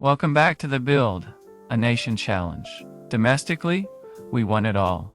Welcome back to The Build, a nation challenge. Domestically, we won it all.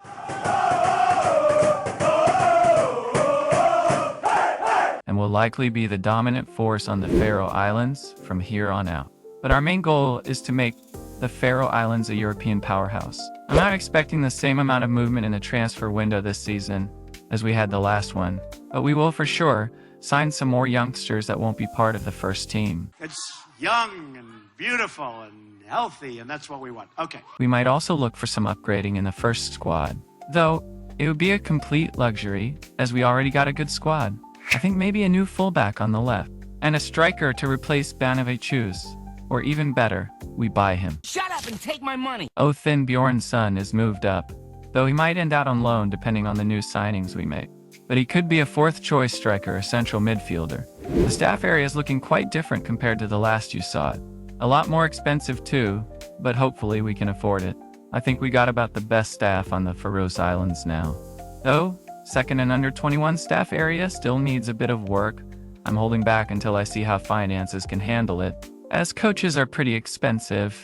And will likely be the dominant force on the Faroe Islands from here on out. But our main goal is to make the Faroe Islands a European powerhouse. I'm not expecting the same amount of movement in the transfer window this season as we had the last one, but we will for sure sign some more youngsters that won't be part of the first team. It's young and beautiful and healthy, and that's what we want. Okay. We might also look for some upgrading in the first squad, though it would be a complete luxury as we already got a good squad. I think maybe a new fullback on the left and a striker to replace Banavechus, or even better, we buy him. Shut up and take my money! Othin Bjorn's son is moved up, though he might end out on loan depending on the new signings we make. But he could be a fourth choice striker or central midfielder. The staff area is looking quite different compared to the last you saw it. A lot more expensive too, but hopefully we can afford it. I think we got about the best staff on the Faroe Islands now. Though, second and under 21 staff area still needs a bit of work. I'm holding back until I see how finances can handle it, as coaches are pretty expensive,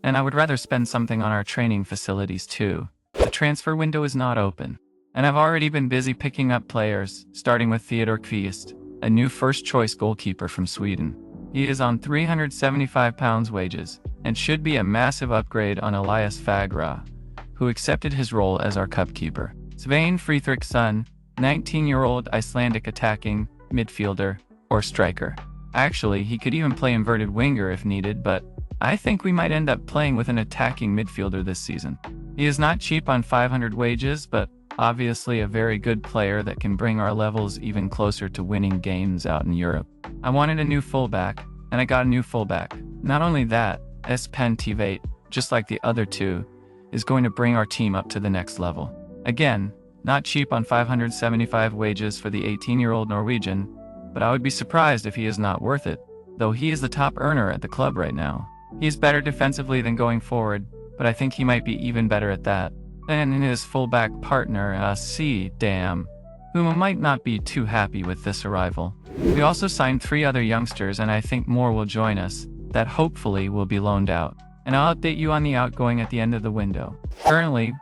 and I would rather spend something on our training facilities too. The transfer window is not open, and I've already been busy picking up players, starting with Theodor Kvist, a new first-choice goalkeeper from Sweden. He is on £375 wages, and should be a massive upgrade on Elias Fagra, who accepted his role as our cup keeper. Svein Friedrichsson, 19-year-old Icelandic attacking midfielder or striker. Actually, he could even play inverted winger if needed, but I think we might end up playing with an attacking midfielder this season. He is not cheap on 500 wages, but obviously a very good player that can bring our levels even closer to winning games out in Europe. I wanted a new fullback, and I got a new fullback. Not only that, Espen Tveit, just like the other two, is going to bring our team up to the next level. Again, not cheap on 575 wages for the 18-year-old Norwegian, but I would be surprised if he is not worth it, though he is the top earner at the club right now. He is better defensively than going forward, but I think he might be even better at that. And in his fullback partner, C. Dam, whom I might not be too happy with this arrival. We also signed 3 other youngsters, and I think more will join us, that hopefully will be loaned out. And I'll update you on the outgoing at the end of the window. Currently,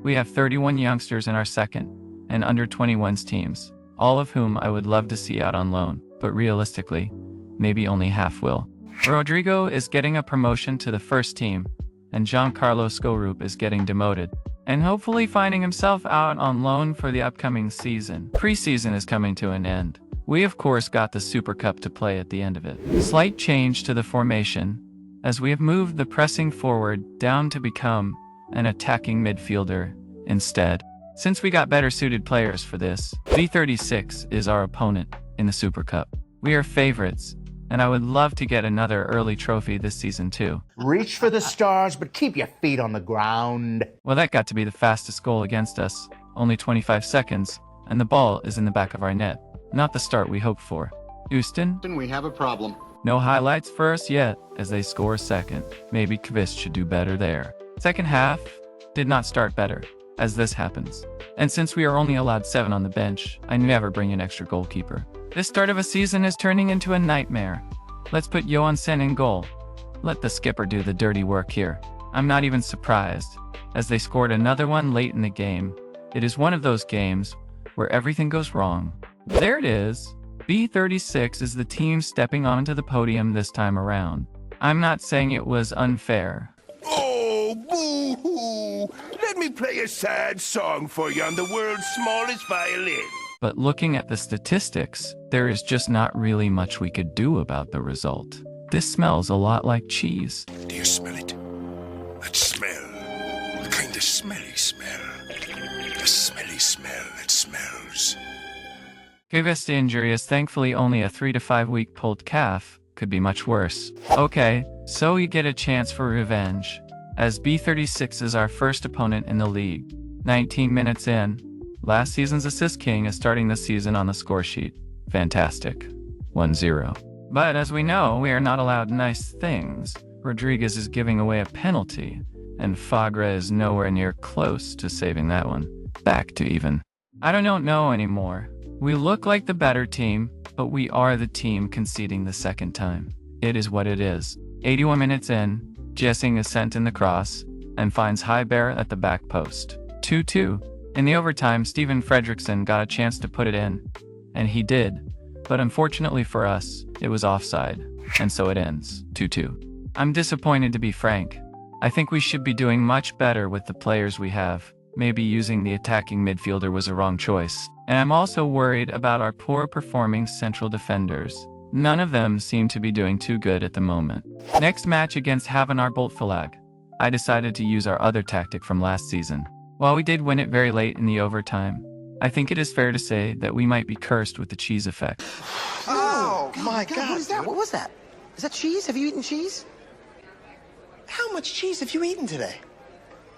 we have 31 youngsters in our second and under 21s teams, all of whom I would love to see out on loan, but realistically, maybe only half will. Rodrigo is getting a promotion to the first team, and Giancarlo Skorup is getting demoted, and hopefully finding himself out on loan for the upcoming season. Preseason is coming to an end. We of course got the Super Cup to play at the end of it. Slight change to the formation, as we have moved the pressing forward down to become an attacking midfielder instead. Since we got better suited players for this, V36 is our opponent in the Super Cup. We are favorites, and I would love to get another early trophy this season too. Reach for the stars, but keep your feet on the ground. Well, that got to be the fastest goal against us, only 25 seconds, and the ball is in the back of our net. Not the start we hoped for. Houston? We have a problem. No highlights for us yet, as they score second. Maybe Kvist should do better there. Second half did not start better, as this happens. And since we are only allowed 7 on the bench, I never bring an extra goalkeeper. This start of a season is turning into a nightmare. Let's put Johansen in goal. Let the skipper do the dirty work here. I'm not even surprised, as they scored another one late in the game. It is one of those games where everything goes wrong. There it is. B36 is the team stepping onto the podium this time around. I'm not saying it was unfair. Oh, boo-hoo! Let me play a sad song for you on the world's smallest violin. But looking at the statistics, there is just not really much we could do about the result. This smells a lot like cheese. Do you smell it? That smell. The kind of smelly smell. The smelly smell that smells. Kvist's injury is thankfully only a 3 to 5 week pulled calf. Could be much worse. Okay, so we get a chance for revenge, as B36 is our first opponent in the league. 19 minutes in, last season's assist king is starting the season on the score sheet. Fantastic. 1-0. But as we know, we are not allowed nice things. Rodriguez is giving away a penalty, and Fagra is nowhere near close to saving that one. Back to even. I don't know anymore. We look like the better team, but we are the team conceding the second time. It is what it is. 81 minutes in, Jessing is sent in the cross and finds Heiberg at the back post. 2-2. In the overtime, Stephen Fredriksson got a chance to put it in, and he did, but unfortunately for us, it was offside, and so it ends 2-2. I'm disappointed, to be frank. I think we should be doing much better with the players we have. Maybe using the attacking midfielder was a wrong choice. And I'm also worried about our poor performing central defenders. None of them seem to be doing too good at the moment. Next match against Havnar Boltfalag, I decided to use our other tactic from last season. While we did win it very late in the overtime, I think it is fair to say that we might be cursed with the cheese effect. Oh my God. What is that? What was that? Is that cheese? Have you eaten cheese? How much cheese have you eaten today?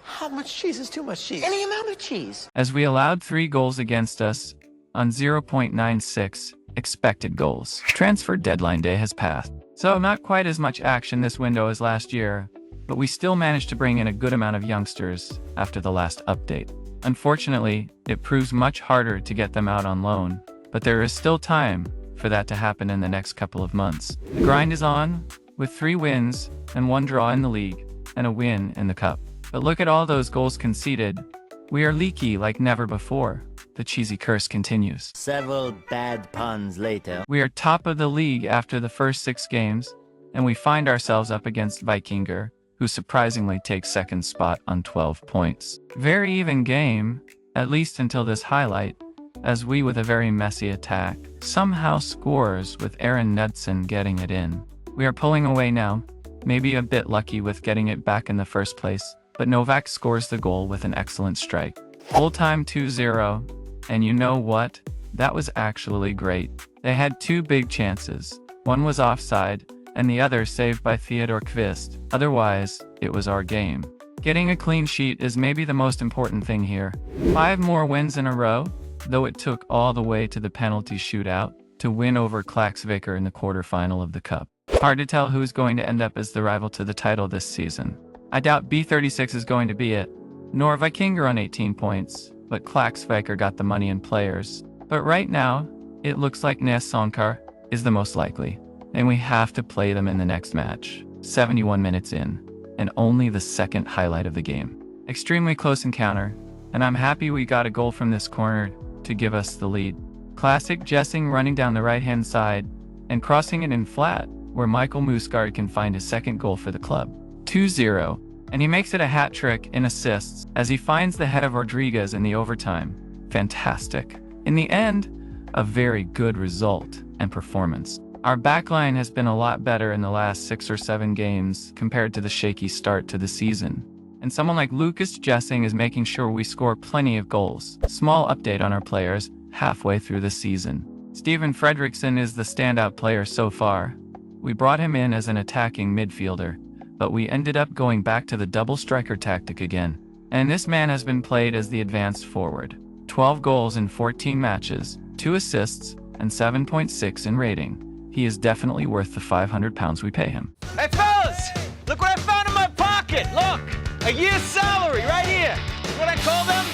How much cheese is too much cheese? Any amount of cheese. As we allowed 3 goals against us on 0.96 expected goals. Transfer deadline day has passed, so not quite as much action this window as last year, but we still managed to bring in a good amount of youngsters after the last update. Unfortunately, it proves much harder to get them out on loan, but there is still time for that to happen in the next couple of months. The grind is on, with 3 wins and 1 draw in the league, and a win in the cup. But look at all those goals conceded. We are leaky like never before. The cheesy curse continues. Several bad puns later. We are top of the league after the first 6 games, and we find ourselves up against Vikingur, who surprisingly takes second spot on 12 points. Very even game, at least until this highlight, as we, with a very messy attack, somehow scores with Aaron Knudsen getting it in. We are pulling away now, maybe a bit lucky with getting it back in the first place, but Novak scores the goal with an excellent strike. Full time 2-0, and you know what? That was actually great. They had 2 big chances. One was offside, and the other saved by Theodor Kvist. Otherwise, it was our game. Getting a clean sheet is maybe the most important thing here. 5 more wins in a row, though it took all the way to the penalty shootout to win over Klaksvik in the quarterfinal of the cup. Hard to tell who's going to end up as the rival to the title this season. I doubt B36 is going to be it, nor Vikingur on 18 points, but Klaksvik got the money and players. But right now, it looks like Näsonkar is the most likely, and we have to play them in the next match. 71 minutes in, and only the second highlight of the game. Extremely close encounter, and I'm happy we got a goal from this corner to give us the lead. Classic Jessing running down the right-hand side and crossing it in flat, where Michael Musgaard can find his second goal for the club. 2-0, and he makes it a hat trick in assists as he finds the head of Rodriguez in the overtime. Fantastic. In the end, a very good result and performance. Our backline has been a lot better in the last 6 or 7 games compared to the shaky start to the season. And someone like Lucas Jessing is making sure we score plenty of goals. Small update on our players halfway through the season. Stephen Fredriksson is the standout player so far. We brought him in as an attacking midfielder, but we ended up going back to the double striker tactic again. And this man has been played as the advanced forward. 12 goals in 14 matches, 2 assists, and 7.6 in rating. He is definitely worth the £500 we pay him. Hey fellas, look what I found in my pocket. Look, a year's salary right here. What I call them?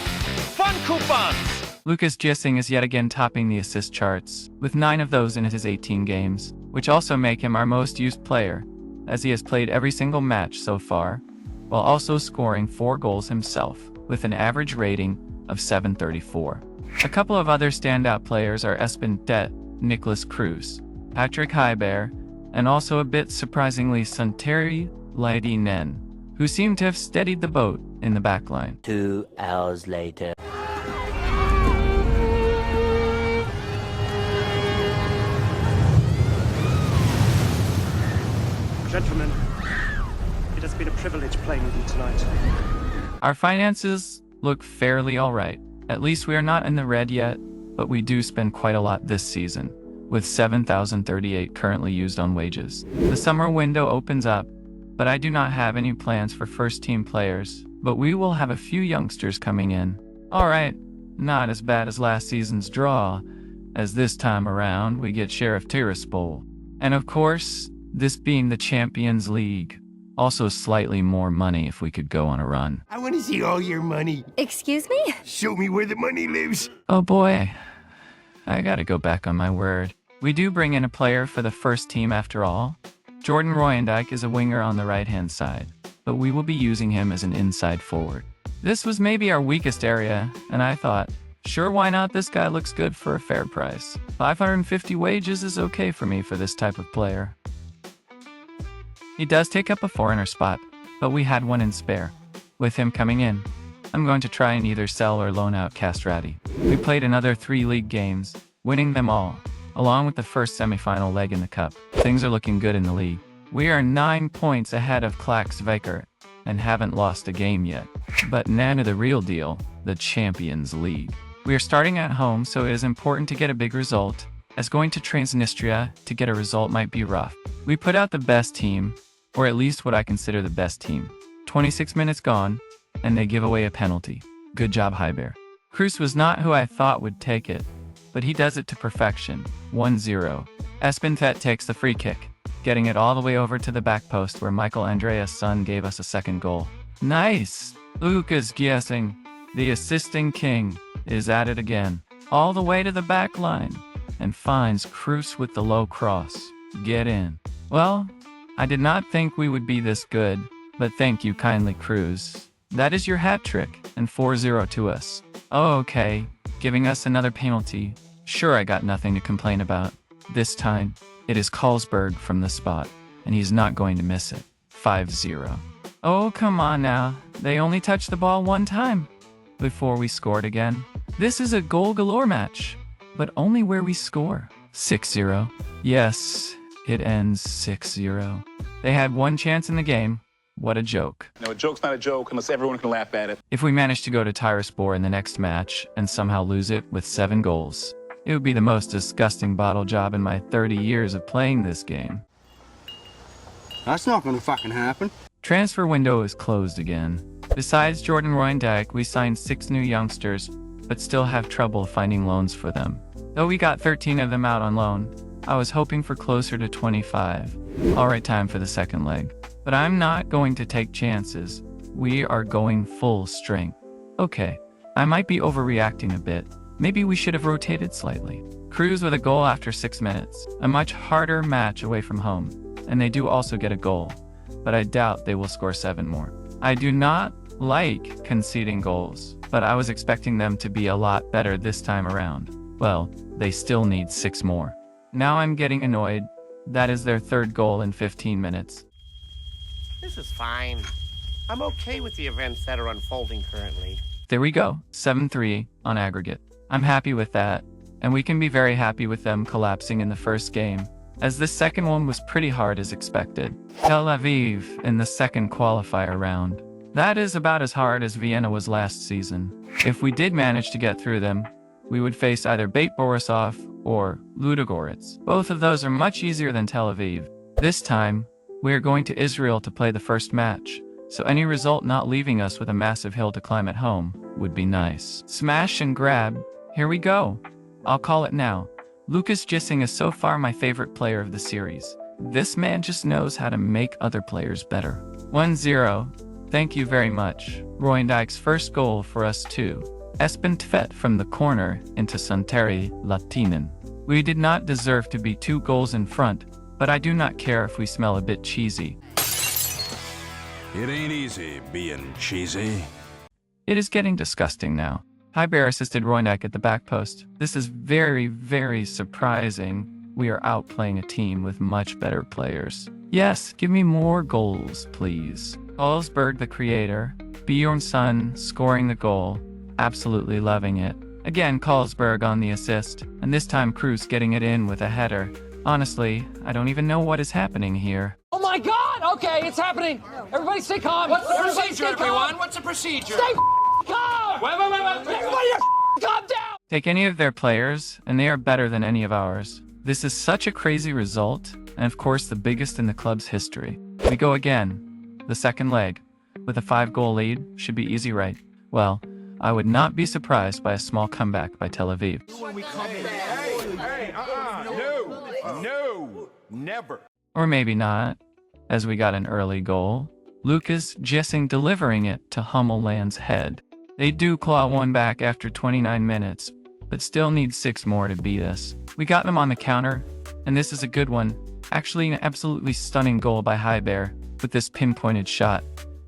Fun coupons. Lucas Jessing is yet again topping the assist charts, with 9 of those in his 18 games, which also make him our most used player, as he has played every single match so far, while also scoring 4 goals himself, with an average rating of 734. A couple of other standout players are Espen Det, Nicholas Cruz, Patrick Heiberg, and also a bit surprisingly Sunteri Leidinen, who seem to have steadied the boat in the backline. 2 hours later. Gentlemen, it has been a privilege playing with you tonight. Our finances look fairly alright. At least we are not in the red yet, but we do spend quite a lot this season, with 7,038 currently used on wages. The summer window opens up, but I do not have any plans for first-team players, but we will have a few youngsters coming in. Alright, not as bad as last season's draw, as this time around we get Sheriff Tiraspol. And of course, this being the Champions League, also slightly more money if we could go on a run. I want to see all your money. Excuse me? Show me where the money lives. Oh boy, I gotta go back on my word. We do bring in a player for the first team after all. Jordan Royendijk is a winger on the right-hand side, but we will be using him as an inside forward. This was maybe our weakest area, and I thought, sure, why not? This guy looks good for a fair price. 550 wages is okay for me for this type of player. He does take up a foreigner spot, but we had one in spare. With him coming in, I'm going to try and either sell or loan out Castrati. We played another 3 league games, winning them all, along with the first semi-final leg in the cup. Things are looking good in the league. We are 9 points ahead of Klaksvik and haven't lost a game yet. But now to the real deal, the Champions League. We are starting at home, so it is important to get a big result, as going to Transnistria to get a result might be rough. We put out the best team, or at least what I consider the best team. 26 minutes gone, and they give away a penalty. Good job, Heiber. Cruz was not who I thought would take it, but he does it to perfection. 1-0. Espinthet takes the free kick, getting it all the way over to the back post where Michael Andreasson gave us a second goal. Nice! Lucas Giesing, the assisting king, is at it again, all the way to the back line, and finds Cruz with the low cross. Get in. Well, I did not think we would be this good, but thank you kindly, Cruz. That is your hat trick, and 4-0 to us. Oh, okay, giving us another penalty. Sure, I got nothing to complain about. This time, it is Carlsberg from the spot, and he's not going to miss it. 5-0. Oh, come on now. They only touched the ball one time before we scored again. This is a goal galore match, but only where we score. 6-0. Yes, it ends 6-0. They had one chance in the game. What a joke. No, a joke's not a joke unless everyone can laugh at it. If we manage to go to Tiraspol in the next match and somehow lose it with 7 goals, it would be the most disgusting bottle job in my 30 years of playing this game. That's not gonna fucking happen. Transfer window is closed again. Besides Jordan Royendijk, we signed 6 new youngsters, but still have trouble finding loans for them. Though we got 13 of them out on loan, I was hoping for closer to 25. Alright, time for the second leg. But I'm not going to take chances. We are going full strength. Okay, I might be overreacting a bit. Maybe we should have rotated slightly. Cruz with a goal after 6 minutes. A much harder match away from home. And they do also get a goal. But I doubt they will score 7 more. I do not like conceding goals, but I was expecting them to be a lot better this time around. Well, they still need 6 more. Now I'm getting annoyed. That is their 3rd goal in 15 minutes. This is fine. I'm okay with the events that are unfolding currently. There we go, 7-3 on aggregate. I'm happy with that, and we can be very happy with them collapsing in the first game, as this second one was pretty hard as expected. Tel Aviv in the second qualifier round. That is about as hard as Vienna was last season. If we did manage to get through them, we would face either Bate Borisov or Ludogorets. Both of those are much easier than Tel Aviv. This time, we are going to Israel to play the first match, so any result not leaving us with a massive hill to climb at home would be nice. Smash and grab. Here we go. I'll call it now. Lucas Gissing is so far my favorite player of the series. This man just knows how to make other players better. 1-0. Thank you very much. Royendijk's first goal for us too. Espintvet from the corner into Santeri Latinen. We did not deserve to be 2 goals in front, but I do not care if we smell a bit cheesy. It ain't easy being cheesy. It is getting disgusting now. Heiber assisted Royendijk at the back post. This is very, very surprising. We are outplaying a team with much better players. Yes, give me more goals, please. Carlsberg, the creator. Bjornsson scoring the goal. Absolutely loving it. Again, Carlsberg on the assist, and this time Cruz getting it in with a header. Honestly, I don't even know what is happening here. Oh my God! Okay, it's happening. Everybody stay calm. What's the procedure, everyone? What's the procedure? Stay calm! Wait. Everybody calm down! Take any of their players, and they are better than any of ours. This is such a crazy result, and of course the biggest in the club's history. We go again. The second leg, with a 5-goal lead, should be easy, right? Well, I would not be surprised by a small comeback by Tel Aviv. No, never. Or maybe not, as we got an early goal. Lucas Gissing delivering it to Hummelland's head. They do claw one back after 29 minutes, but still need 6 more to beat us. We got them on the counter, and this is a good one. Actually, an absolutely stunning goal by High Bear with this pinpointed shot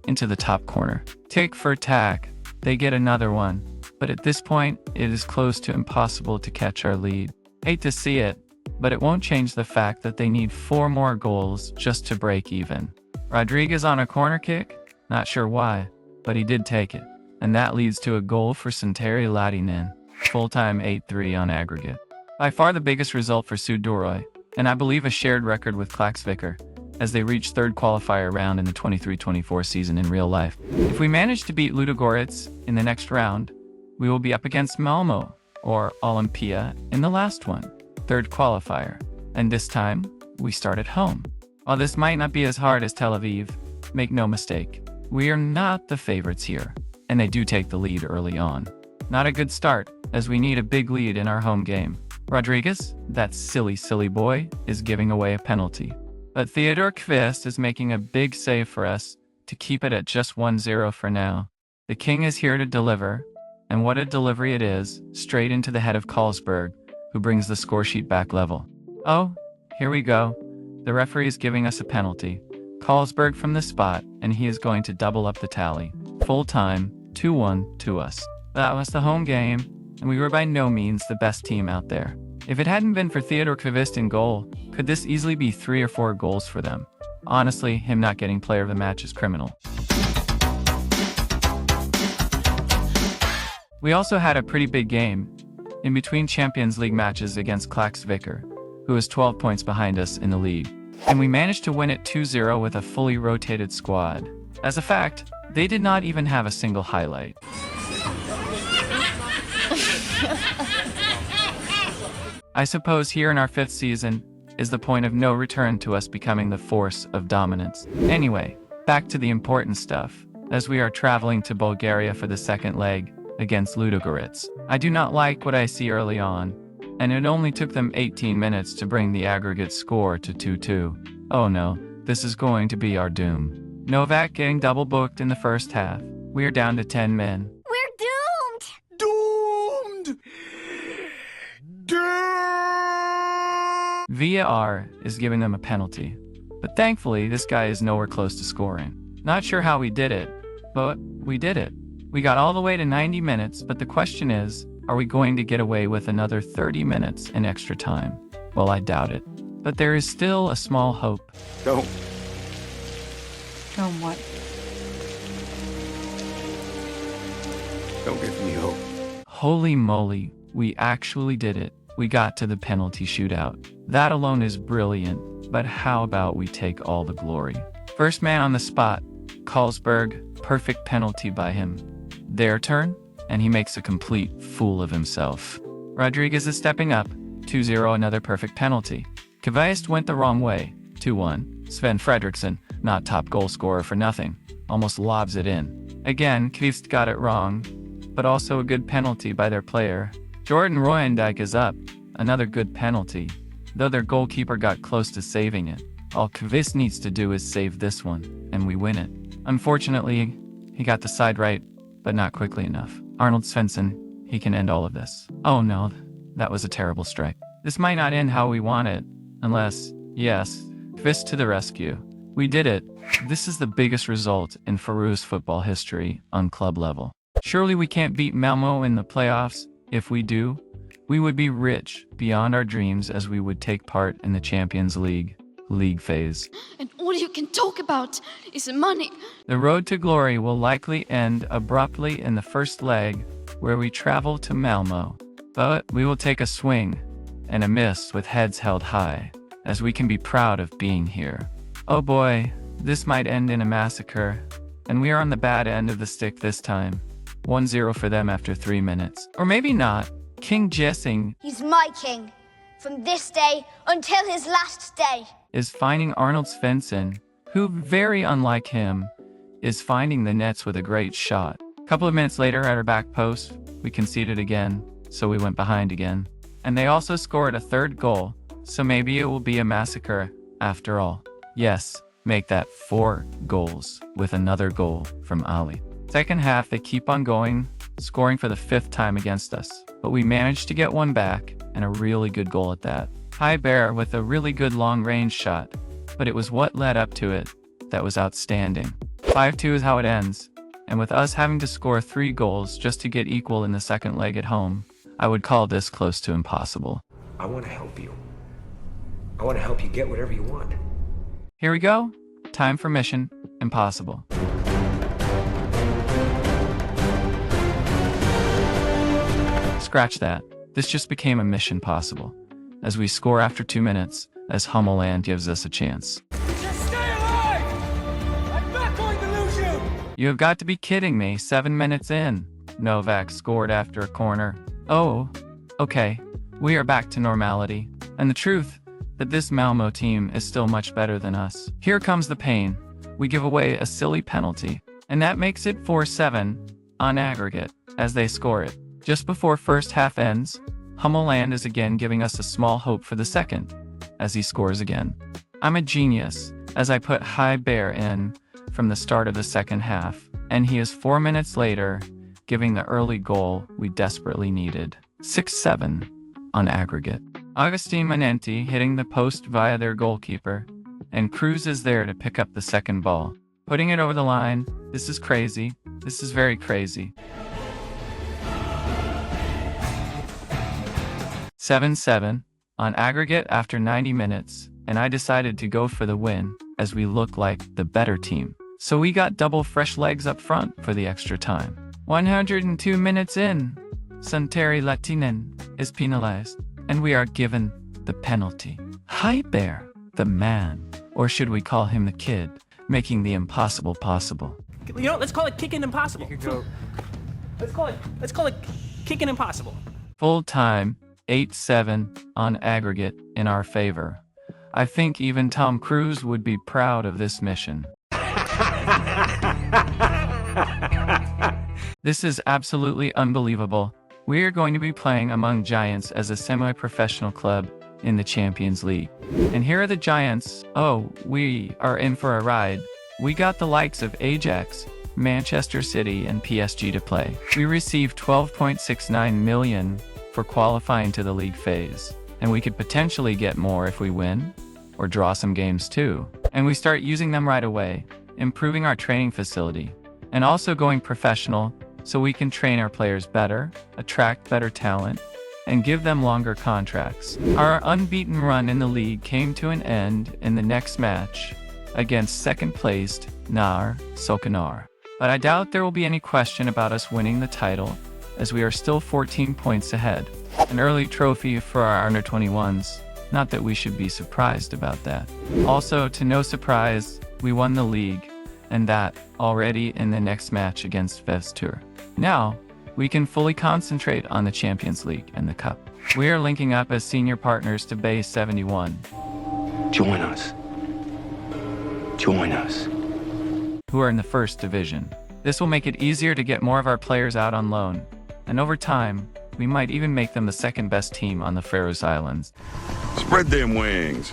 into the top corner. Tick for tack, they get another one. But at this point, it is close to impossible to catch our lead. Hate to see it, but it won't change the fact that they need 4 more goals just to break even. Rodriguez on a corner kick? Not sure why, but he did take it. And that leads to a goal for Santeri Latinen. Full-time 8-3 on aggregate. By far the biggest result for Suduroy, and I believe a shared record with Klaksvik, as they reach third qualifier round in the 23-24 season in real life. If we manage to beat Ludogorets in the next round, we will be up against Malmö, or Olympia, in the last one, third qualifier. And this time, we start at home. While this might not be as hard as Tel Aviv, make no mistake, we are not the favorites here, and they do take the lead early on. Not a good start, as we need a big lead in our home game. Rodriguez, that silly boy, is giving away a penalty. But Theodor Kvist is making a big save for us to keep it at just 1-0 for now. The king is here to deliver, and what a delivery it is, straight into the head of Carlsberg, who brings the score sheet back level. Oh, here we go. The referee is giving us a penalty. Carlsberg from the spot, and he is going to double up the tally. Full time, 2-1 to us. That was the home game, and we were by no means the best team out there. If it hadn't been for Theodor Kvist in goal, could this easily be 3 or 4 goals for them? Honestly, him not getting player of the match is criminal. We also had a pretty big game in between Champions League matches against Klaksvik, who is 12 points behind us in the league. And we managed to win it 2-0 with a fully rotated squad. As a fact, they did not even have a single highlight. I suppose here in our 5th season is the point of no return to us becoming the force of dominance. Anyway, back to the important stuff, as we are traveling to Bulgaria for the second leg against Ludogorets. I do not like what I see early on, and it only took them 18 minutes to bring the aggregate score to 2-2. Oh no, this is going to be our doom. Novak getting double booked in the first half. We are down to 10 men. We're doomed! Doomed! VAR is giving them a penalty, but thankfully this guy is nowhere close to scoring. Not sure how we did it, but we did it. We got all the way to 90 minutes, but the question is, are we going to get away with another 30 minutes in extra time? Well, I doubt it. But there is still a small hope. Don't. Don't what? Don't give me hope. Holy moly, we actually did it. We got to the penalty shootout. That alone is brilliant, but how about we take all the glory? First man on the spot, Carlsberg, perfect penalty by him. Their turn, and he makes a complete fool of himself. Rodriguez is stepping up, 2-0, another perfect penalty. Kvist went the wrong way, 2-1. Sven Fredriksson, not top goal scorer for nothing, almost lobs it in. Again, Kvist got it wrong, but also a good penalty by their player. Jordan Royendijk is up, another good penalty, though their goalkeeper got close to saving it. All Kvist needs to do is save this one, and we win it. Unfortunately, he got the side right, but not quickly enough. Arnold Svensson, he can end all of this. Oh no, that was a terrible strike. This might not end how we want it, unless, yes, Kvist to the rescue. We did it. This is the biggest result in Faroes football history on club level. Surely we can't beat Malmö in the playoffs. If we do, we would be rich beyond our dreams, as we would take part in the Champions League phase. And all you can talk about is money. The road to glory will likely end abruptly in the first leg, where we travel to Malmö. But we will take a swing and a miss with heads held high, as we can be proud of being here. Oh boy, this might end in a massacre, and we are on the bad end of the stick this time. 1-0 for them after 3 minutes. Or maybe not. King Jessing, He's my king, from this day until his last day. Is finding Arnold Svensson, who, very unlike him, is finding the nets with a great shot. A couple of minutes later at our back post, we conceded again, so we went behind again. And they also scored a third goal, so maybe it will be a massacre after all. Yes, make that 4 goals with another goal from Ali. Second half, they keep on going, scoring for the 5th time against us. But we managed to get one back, and a really good goal at that. High Bear with a really good long-range shot, but it was what led up to it that was outstanding. 5-2 is how it ends, and with us having to score 3 goals just to get equal in the second leg at home, I would call this close to impossible. I want to help you. I want to help you get whatever you want. Here we go. Time for Mission Impossible. Scratch that. This just became a Mission Possible, as we score after 2 minutes, as Hummeland gives us a chance. Just stay alive! I'm not going to lose you! You have got to be kidding me. 7 minutes in, Novak scored after a corner. Oh, okay. We are back to normality. And the truth, that this Malmö team is still much better than us. Here comes the pain. We give away a silly penalty, and that makes it 4-7 on aggregate, as they score it. Just before first half ends, Hummeland is again giving us a small hope for the second, as he scores again. I'm a genius, as I put High Bear in from the start of the second half, and he is 4 minutes later, giving the early goal we desperately needed. 6-7 on aggregate. Agustin Manenti hitting the post via their goalkeeper, and Cruz is there to pick up the second ball. Putting it over the line. This is crazy. This is very crazy. 7-7 on aggregate after 90 minutes, and I decided to go for the win, as we look like the better team. So we got double fresh legs up front for the extra time. 102 minutes in, Santeri Latinen is penalized, and we are given the penalty. High Bear, the man, or should we call him the kid, making the impossible possible. You know, let's call it kicking impossible. Let's call it kicking impossible. Full time, 8-7 on aggregate in our favor. I think even Tom Cruise would be proud of this mission. This is absolutely unbelievable. We are going to be playing among giants as a semi-professional club in the Champions League. And here are the giants. Oh, we are in for a ride. We got the likes of Ajax, Manchester City, and PSG to play. We received 12.69 million for qualifying to the league phase, and we could potentially get more if we win, or draw some games too. And we start using them right away, improving our training facility, and also going professional so we can train our players better, attract better talent, and give them longer contracts. Our unbeaten run in the league came to an end in the next match against second-placed Nar Sokanar. But I doubt there will be any question about us winning the title, as we are still 14 points ahead. An early trophy for our under-21s. Not that we should be surprised about that. Also, to no surprise, we won the league, and that already in the next match against Vestur. Now, we can fully concentrate on the Champions League and the Cup. We are linking up as senior partners to Base 71. Join us. Join us. Who are in the first division. This will make it easier to get more of our players out on loan, and over time, we might even make them the second best team on the Faroe Islands. Spread them wings.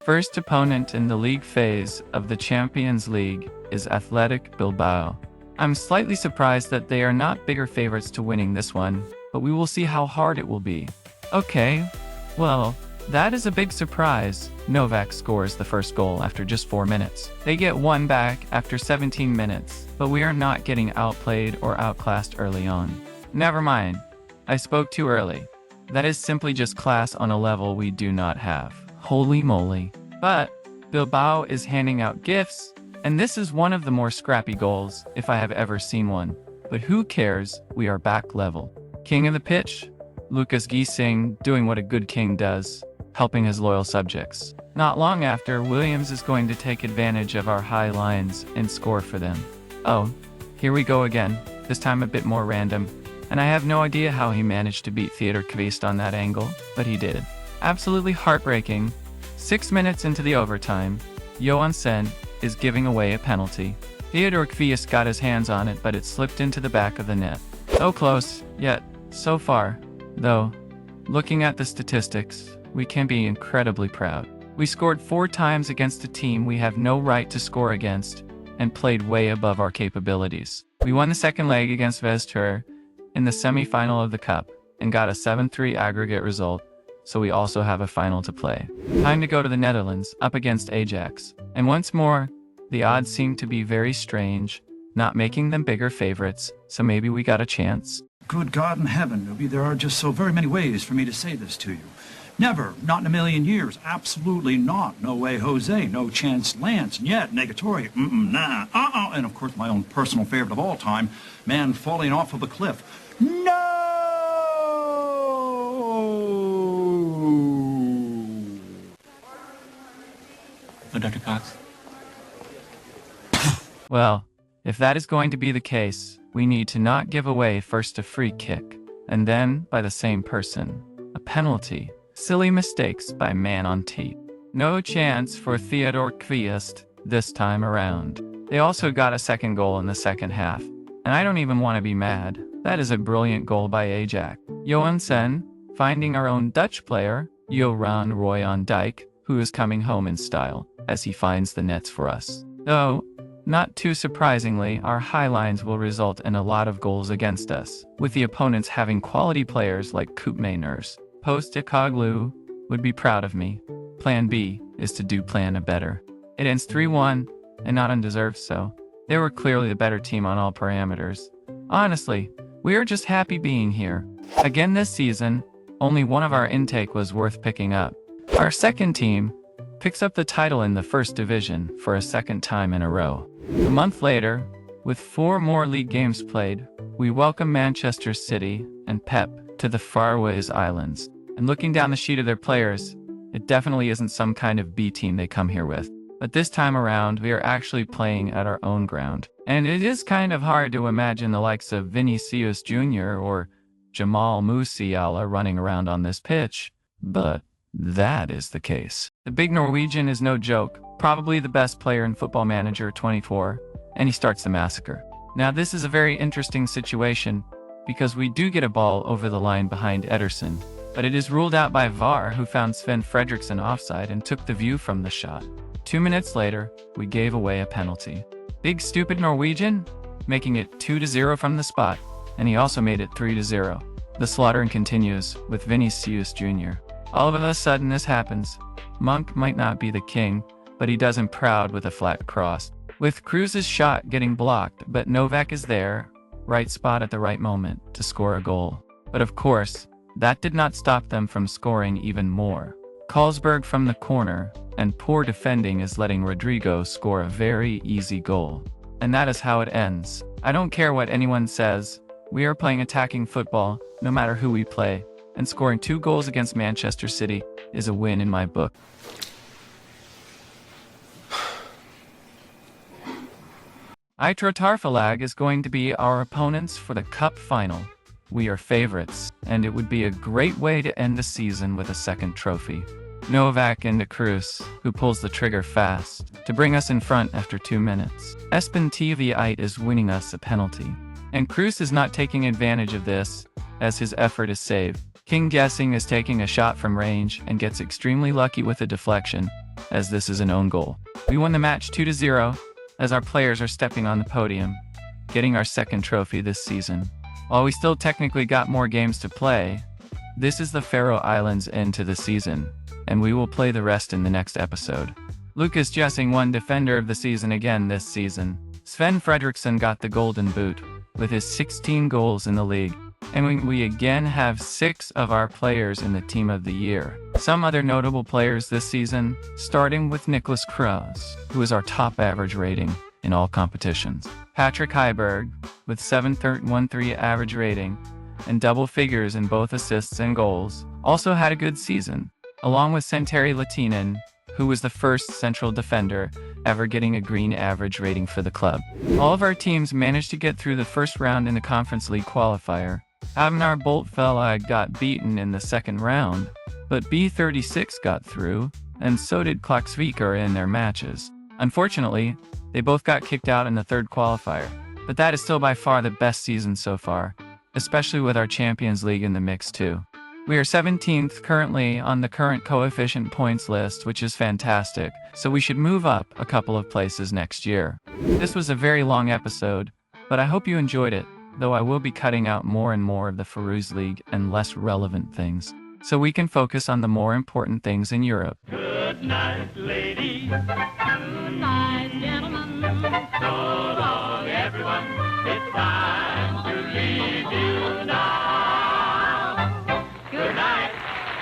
First opponent in the league phase of the Champions League is Athletic Bilbao. I'm slightly surprised that they are not bigger favorites to winning this one, but we will see how hard it will be. Okay, well, that is a big surprise. Novak scores the first goal after just 4 minutes. They get one back after 17 minutes, but we are not getting outplayed or outclassed early on. Never mind, I spoke too early. That is simply just class on a level we do not have. Holy moly. But Bilbao is handing out gifts, and this is one of the more scrappy goals, if I have ever seen one. But who cares, we are back level. King of the pitch, Lucas Giesing doing what a good king does, helping his loyal subjects. Not long after, Williams is going to take advantage of our high lines and score for them. Oh, here we go again, this time a bit more random, and I have no idea how he managed to beat Theodor Kvist on that angle, but he did. Absolutely heartbreaking. 6 minutes into the overtime, Johansen is giving away a penalty. Theodor Kvist got his hands on it, but it slipped into the back of the net. So close, yet so far. Though, looking at the statistics, we can be incredibly proud. We scored 4 times against a team we have no right to score against, and played way above our capabilities. We won the second leg against Vestur in the semi-final of the Cup, and got a 7-3 aggregate result, so we also have a final to play. Time to go to the Netherlands, up against Ajax. And once more, the odds seem to be very strange, not making them bigger favorites, so maybe we got a chance. Good God in heaven, Nubi, there are just so very many ways for me to say this to you. Never, not in a million years, absolutely not. No way, Jose, no chance, Lance, and yet, negatory, nah, and of course my own personal favorite of all time, man falling off of a cliff. No! Dr. Cox? Well, if that is going to be the case, we need to not give away first a free kick, and then, by the same person, a penalty. Silly mistakes by man on tee. No chance for Theodore Kviest this time around. They also got a second goal in the second half, and I don't even want to be mad. That is a brilliant goal by Ajax. Johansen, finding our own Dutch player, Joran Royan Dijk, who is coming home in style, as he finds the nets for us. Though, not too surprisingly, our high lines will result in a lot of goals against us, with the opponents having quality players like Koopmeiners. Postecoglou would be proud of me. Plan B is to do plan A better. It ends 3-1, and not undeserved so. They were clearly the better team on all parameters. Honestly, we are just happy being here. Again this season, only one of our intake was worth picking up. Our second team picks up the title in the first division for a second time in a row. A month later, with 4 more league games played, we welcome Manchester City and Pep to the Faroe Islands. And looking down the sheet of their players, it definitely isn't some kind of B team they come here with. But this time around, we are actually playing at our own ground. And it is kind of hard to imagine the likes of Vinicius Jr. or Jamal Musiala running around on this pitch, but that is the case. The big Norwegian is no joke, probably the best player in Football Manager 24, and he starts the massacre. Now this is a very interesting situation, because we do get a ball over the line behind Ederson, but it is ruled out by VAR, who found Sven Fredriksson offside and took the view from the shot. 2 minutes later, we gave away a penalty. Big stupid Norwegian, making it 2-0 from the spot, and he also made it 3-0. The slaughtering continues with Vinicius Jr. All of a sudden this happens. Monk might not be the king, but he does him proud with a flat cross. With Cruz's shot getting blocked, but Novak is there, right spot at the right moment, to score a goal. But of course, that did not stop them from scoring even more. Carlsberg from the corner, and poor defending is letting Rodrigo score a very easy goal. And that is how it ends. I don't care what anyone says, we are playing attacking football, no matter who we play, and scoring 2 goals against Manchester City is a win in my book. Eintracht Tarfalag is going to be our opponents for the cup final. We are favorites, and it would be a great way to end the season with a second trophy. Novak into Cruz, who pulls the trigger fast to bring us in front after 2 minutes. Espen Tveit is winning us a penalty, and Cruz is not taking advantage of this, as his effort is saved. King Guessing is taking a shot from range and gets extremely lucky with a deflection, as this is an own goal. We won the match 2-0, as our players are stepping on the podium, getting our second trophy this season. While we still technically got more games to play, this is the Faroe Islands end to the season, and we will play the rest in the next episode. Lucas Jessing won Defender of the Season again this season. Sven Fredriksson got the Golden Boot, with his 16 goals in the league, and we again have 6 of our players in the Team of the Year. Some other notable players this season, starting with Nicholas Krause, who is our top average rating in all competitions. Patrick Heiberg, with 7.13 average rating, and double figures in both assists and goals, also had a good season, along with Santeri Latinen, who was the first central defender ever getting a green average rating for the club. All of our teams managed to get through the first round in the Conference League qualifier. Avnar Boltfellag got beaten in the second round, but B36 got through, and so did Klaksvíkar in their matches. Unfortunately, they both got kicked out in the third qualifier, but that is still by far the best season so far, especially with our Champions League in the mix too. We are 17th currently on the current coefficient points list, which is fantastic, so we should move up a couple of places next year. This was a very long episode, but I hope you enjoyed it, though I will be cutting out more and more of the Faroes League and less relevant things. so we can focus on the more important things in Europe. Good night, ladies. Good night, gentlemen. So long, everyone. It's time to leave you now.